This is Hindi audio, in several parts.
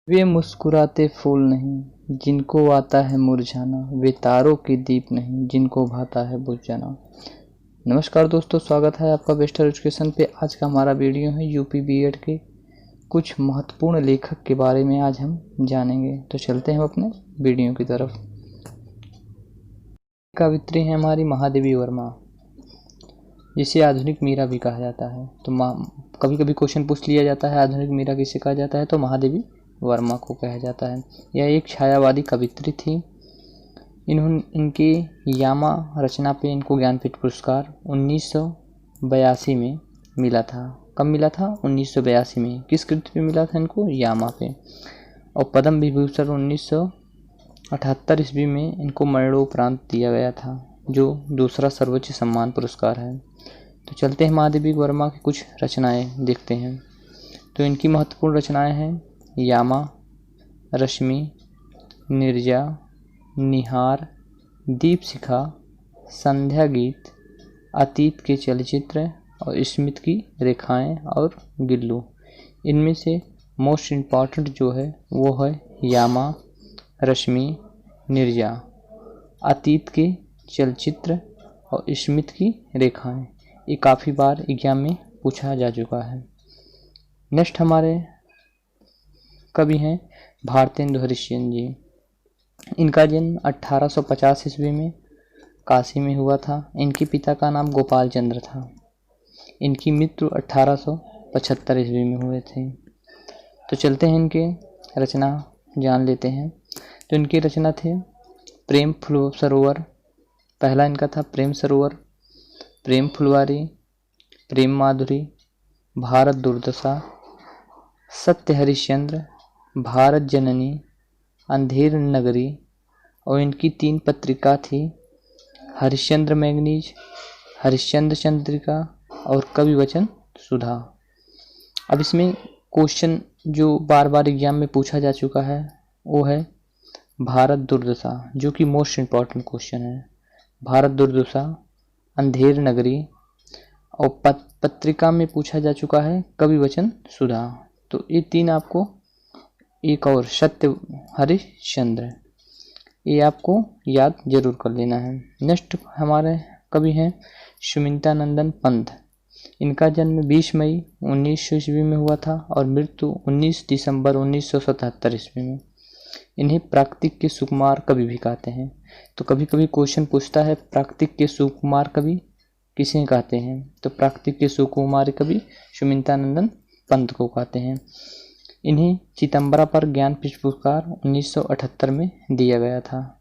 वे मुस्कुराते फूल नहीं जिनको आता है मुरझाना, वे तारों के दीप नहीं जिनको भाता है बुझ जाना। नमस्कार दोस्तों, स्वागत है आपका बेस्टर एजुकेशन पे। आज का हमारा वीडियो है यूपी बीएड के कुछ महत्वपूर्ण लेखक के बारे में आज हम जानेंगे। तो चलते हैं हम अपने वीडियो की तरफ। कवित्री है हमारी महादेवी वर्मा, जिसे आधुनिक मीरा भी कहा जाता है। तो कभी कभी क्वेश्चन पूछ लिया जाता है आधुनिक मीरा किसे कहा जाता है, तो महादेवी वर्मा को कहा जाता है। यह एक छायावादी कवित्री थी। इनकी यामा रचना पे इनको ज्ञानपीठ पुरस्कार 1982 में मिला था। कब मिला था? 1982 में। किस कृति पे मिला था इनको? यामा पे। और पद्म विभूषण 1978 ईस्वी में इनको मरणोपरांत दिया गया था, जो दूसरा सर्वोच्च सम्मान पुरस्कार है। तो चलते हैं महादेवी वर्मा की कुछ रचनाएं देखते हैं। तो इनकी महत्वपूर्ण रचनाएं हैं यामा, रश्मि, निर्जा, निहार, दीपशिखा, संध्या गीत, अतीत के चलचित्र और स्मित की रेखाएं और गिल्लू। इनमें से मोस्ट इम्पॉर्टेंट जो है वो है यामा, रश्मि, निर्जा, अतीत के चलचित्र और स्मित की रेखाएं। ये काफ़ी बार एग्जाम में पूछा जा चुका है। नेक्स्ट हमारे कवि हैं भारतेंदु हरिश्चंद्र जी। इनका जन्म 1850 ईस्वी में काशी में हुआ था। इनके पिता का नाम गोपाल चंद्र था। इनकी मृत्यु 1875 ईस्वी में हुए थे। तो चलते हैं इनके रचना जान लेते हैं। तो इनकी रचना थे प्रेम सरोवर, पहला इनका था प्रेम सरोवर, प्रेम फुलवारी, प्रेम माधुरी, भारत दुर्दशा, सत्य हरिश्चंद्र, भारत जननी, अंधेर नगरी। और इनकी 3 पत्रिका थी हरिश्चंद्र मैगनीज, हरिश्चंद्र चंद्रिका और कवि वचन सुधा। अब इसमें क्वेश्चन जो बार बार एग्जाम में पूछा जा चुका है वो है भारत दुर्दशा, जो कि मोस्ट इम्पॉर्टेंट क्वेश्चन है। भारत दुर्दशा, अंधेर नगरी और पत्रिका में पूछा जा चुका है कवि वचन सुधा। तो ये 3 आपको, एक और सत्य हरिश्चंद्र, ये आपको याद जरूर कर लेना है। नेक्स्ट हमारे कवि हैं सुमित्रानंदन पंत। इनका जन्म 20 मई 1900 ईस्वी में हुआ था और मृत्यु 19 दिसंबर 1977 ईस्वी में। इन्हें प्राकृतिक के सुकुमार कवि भी कहते हैं। तो कभी कभी क्वेश्चन पूछता है प्राकृतिक के सुकुमार कवि किसे कहते हैं, तो प्राकृतिक के सुकुमार कवि सुमित्रानंदन पंत को कहते हैं। इन्हें चिदंबरा पर ज्ञानपीठ पुरस्कार 1978 में दिया गया था।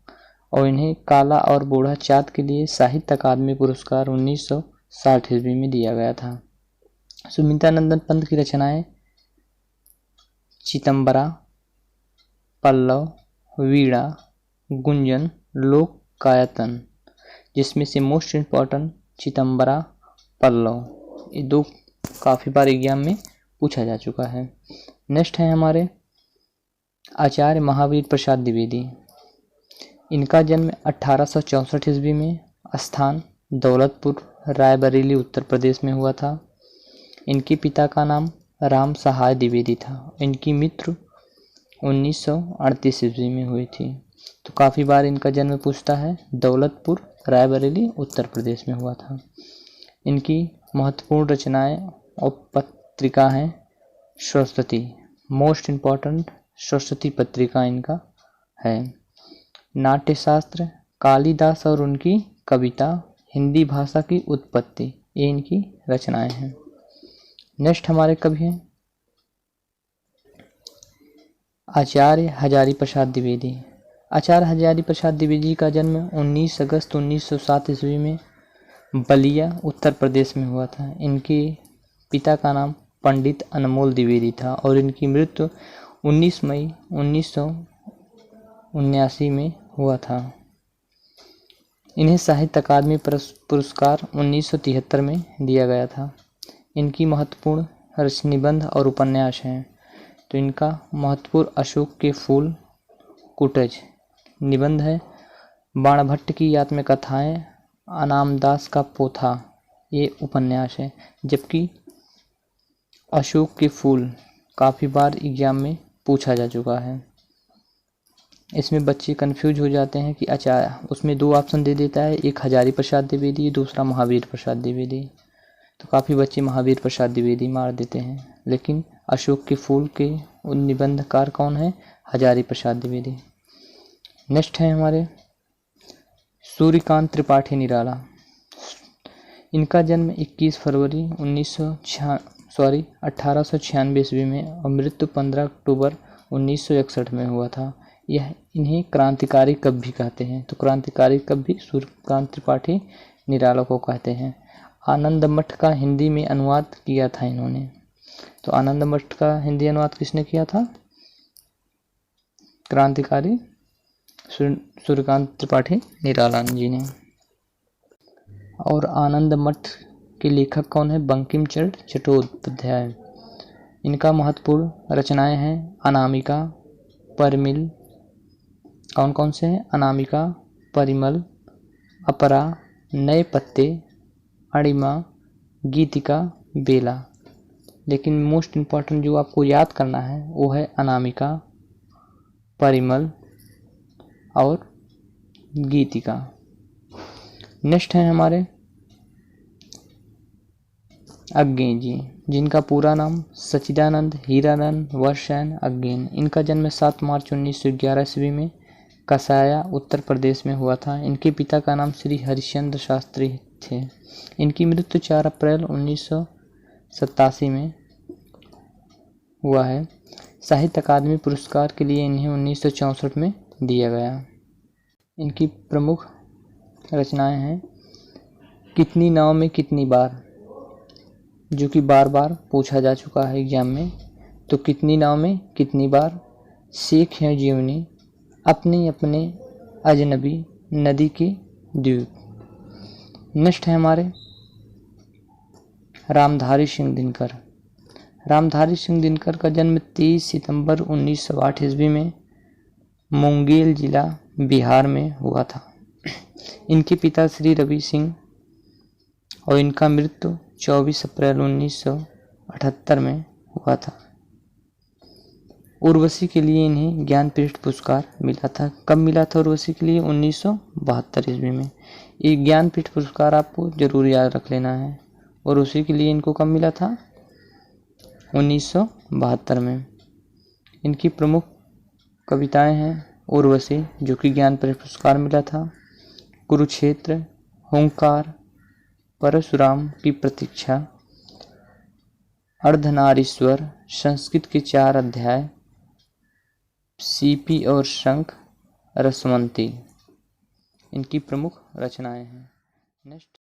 और इन्हें काला और बूढ़ा चाँद के लिए साहित्य अकादमी पुरस्कार 1960 ईस्वी में दिया गया था। सुमित्रानंदन पंत की रचनाएं चिदंबरा, पल्लव, वीणा, गुंजन, लोकायतन, जिसमें से मोस्ट इम्पॉर्टेंट चिदंबरा, पल्लव, ये 2 काफ़ी बार एग्जाम में पूछा जा चुका है। नेक्स्ट है हमारे आचार्य महावीर प्रसाद द्विवेदी। इनका जन्म 1864 ईस्वी में, स्थान दौलतपुर, रायबरेली, उत्तर प्रदेश में हुआ था। इनके पिता का नाम राम सहाय द्विवेदी था। इनकी मृत्यु 1938 ईस्वी में हुई थी। तो काफ़ी बार इनका जन्म पूछता है, दौलतपुर, रायबरेली, उत्तर प्रदेश में हुआ था। इनकी महत्वपूर्ण रचनाएं और पत्रिका हैं सरस्वती, मोस्ट इम्पॉर्टेंट सरस्वती पत्रिका इनका है। नाट्यशास्त्र, कालिदास और उनकी कविता, हिंदी भाषा की उत्पत्ति, ये इनकी रचनाएं हैं। नेक्स्ट हमारे कवि हैं आचार्य हजारी प्रसाद द्विवेदी। आचार्य हजारी प्रसाद द्विवेदी का जन्म 19 अगस्त 1907 ईस्वी में बलिया, उत्तर प्रदेश में हुआ था। इनके पिता का नाम पंडित अनमोल द्विवेदी था और इनकी मृत्यु 19 मई 1979 में हुआ था। इन्हें साहित्य अकादमी पुरस्कार 1973 में दिया गया था। इनकी महत्वपूर्ण निबंध और उपन्यास हैं। तो इनका महत्वपूर्ण अशोक के फूल कुटज निबंध है, बाणभट्ट की आत्मकथाएं, अनामदास का पोथा, ये उपन्यास है। जबकि अशोक के फूल काफ़ी बार एग्जाम में पूछा जा चुका है। इसमें बच्चे कंफ्यूज हो जाते हैं कि अच्छा उसमें 2 ऑप्शन दे देता है, एक हजारी प्रसाद द्विवेदी, दूसरा महावीर प्रसाद द्विवेदी। तो काफ़ी बच्चे महावीर प्रसाद द्विवेदी मार देते हैं, लेकिन अशोक के फूल के निबंधकार कौन है? हजारी प्रसाद द्विवेदी। नेक्स्ट है हमारे सूर्यकांत त्रिपाठी निराला। इनका जन्म 21 फरवरी 1896 ईस्वी में और मृत्यु 15 अक्टूबर 1961 में हुआ था। यह इन्हें क्रांतिकारी कवि भी कहते हैं। तो क्रांतिकारी कवि भी सूर्यकांत त्रिपाठी निराला को कहते हैं। आनंद मठ का हिंदी में अनुवाद किया था इन्होंने। तो आनंद मठ का हिंदी अनुवाद किसने किया था? क्रांतिकारी सूर्यकांत त्रिपाठी निराला जी ने। और आनंद मठ के लेखक कौन है? बंकिम चंद्र चट्टोपाध्याय। इनका महत्वपूर्ण रचनाएं हैं अनामिका, परिमल। कौन कौन से हैं? अनामिका, परिमल, अपरा, नए पत्ते, अणिमा, गीतिका, बेला। लेकिन मोस्ट इम्पॉर्टेंट जो आपको याद करना है वो है अनामिका, परिमल और गीतिका। नेक्स्ट है हमारे अज्ञे जी, जिनका पूरा नाम सच्चिदानंद हीरानंद वर्षैन अज्ञेन। इनका जन्म 7 मार्च 1911 ईस्वी में कसाया उत्तर प्रदेश में हुआ था। इनके पिता का नाम श्री हरिश्चंद्र शास्त्री थे। इनकी मृत्यु 4 अप्रैल 1987 में हुआ है। साहित्य अकादमी पुरस्कार के लिए इन्हें 1964 में दिया गया। इनकी प्रमुख रचनाएं हैं कितनी नाव में कितनी बार, जो कि बार बार पूछा जा चुका है एग्जाम में। तो कितनी नाव में कितनी बार, सीख है जीवनी, अपने अपने अजनबी, नदी के द्वीप। नेक्स्ट है हमारे रामधारी सिंह दिनकर। रामधारी सिंह दिनकर का जन्म 23 सितंबर 1908 ईस्वी में मुंगेर जिला बिहार में हुआ था। इनके पिता श्री रवि सिंह और इनका मृत्यु 24 अप्रैल 1978 में हुआ था। उर्वशी के लिए इन्हें ज्ञानपीठ पुरस्कार मिला था। कब मिला था उर्वशी के लिए? 1972 ईस्वी में। ये ज्ञानपीठ पुरस्कार आपको जरूर याद रख लेना है। उर्वशी के लिए इनको कब मिला था? 1972 में। इनकी प्रमुख कविताएं हैं उर्वशी, जो कि ज्ञानपीठ पुरस्कार मिला था, कुरुक्षेत्र, हुंकार, परशुराम की प्रतीक्षा, अर्धनारीश्वर, संस्कृत के 4 अध्याय, सीपी और शंख, रसवंती। इनकी प्रमुख रचनाएं हैं। नेक्स्ट